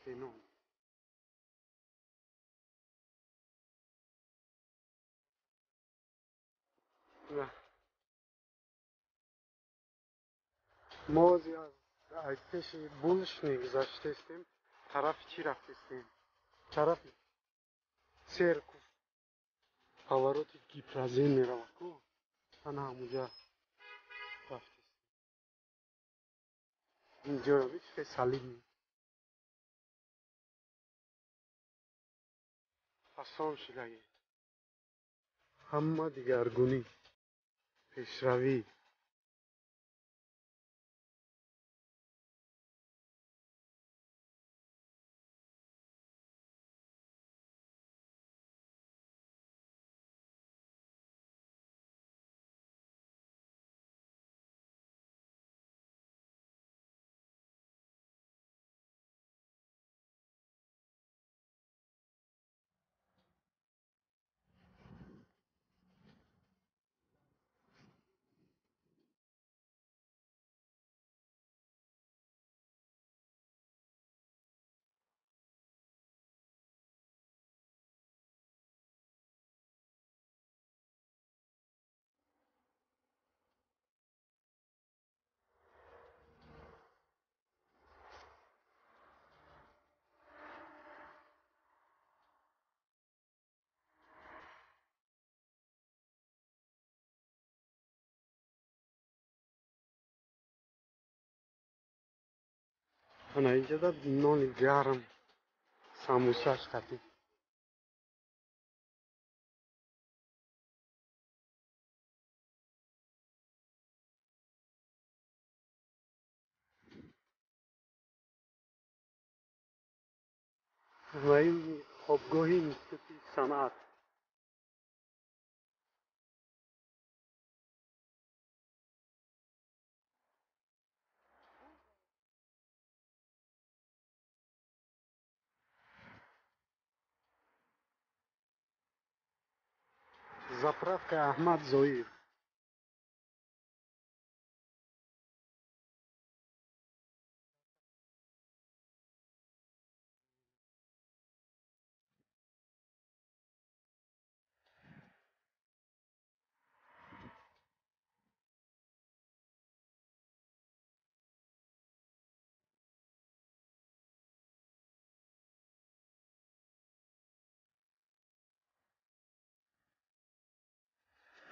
سینون ما از پیش بولش میگذاشته استیم طرف چی رفتیم طرف سرکو پاوروت گیپرازین میرود کو انا همونجا رفتیم اینجا رو بیش سلیمی آسان شده همه دیگرگونی پیشروی انا اینجا دا نان گرم ساموساش خطی و این خوابگاهی نیستی صنعت заправка احمد زویر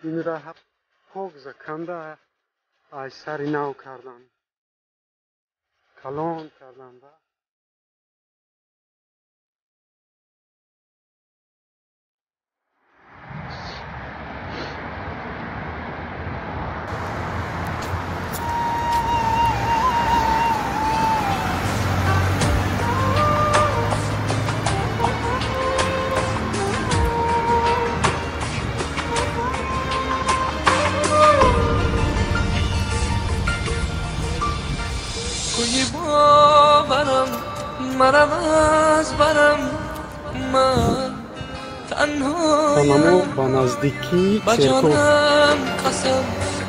این را پاک کنده از سری نو کردن کلان کردن کوی باورم منم از برم من تنهایم با نزدیکی با جانم قسم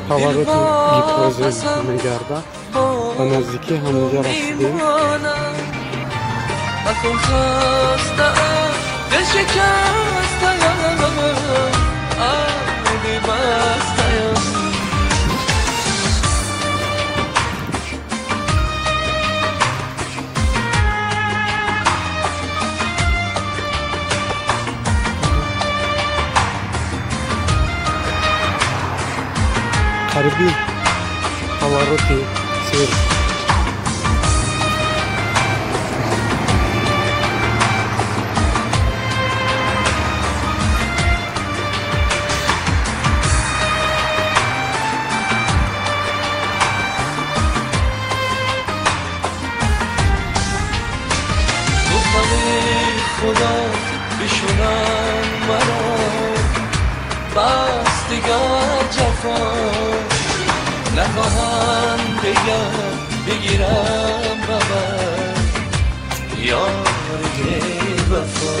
پاوروت گیپرازین میگرده با نزدیکی همونجا رسیدیم اکنون خستم دل شکستم آبی بستم غربی پاوروت سیر خدا بشونم مرا بس دیگر جفا نخواهم بگیرم ببر یار وفا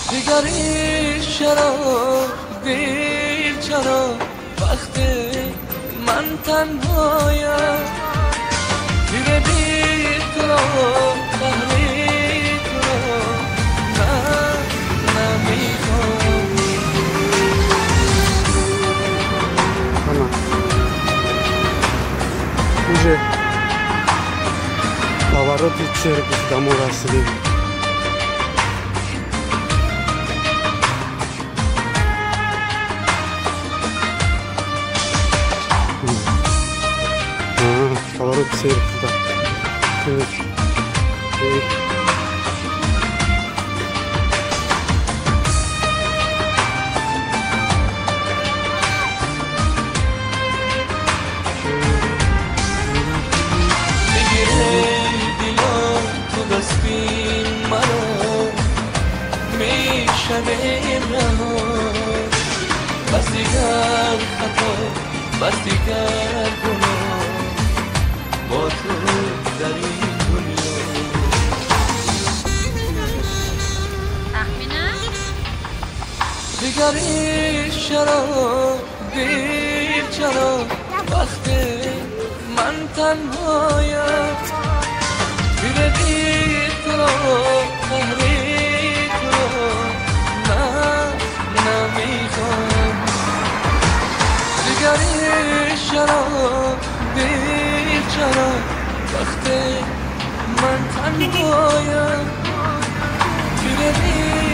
دیگری چرا دیر چرا وقتی من تنهایم تیر بی تو را قهری تو را من نمیخوام Уже поворот и церковь домой росли. Поворот церковь, да. بس دیگر خطا بس دیگر گناه با تو در این دنیا دیگر این شراب دیر چرا وقت من تنهایم تیر بی تو را قهری تو را من نمیخوام دیگر این شراب دیر چرا وقت من تنهایم تیر بی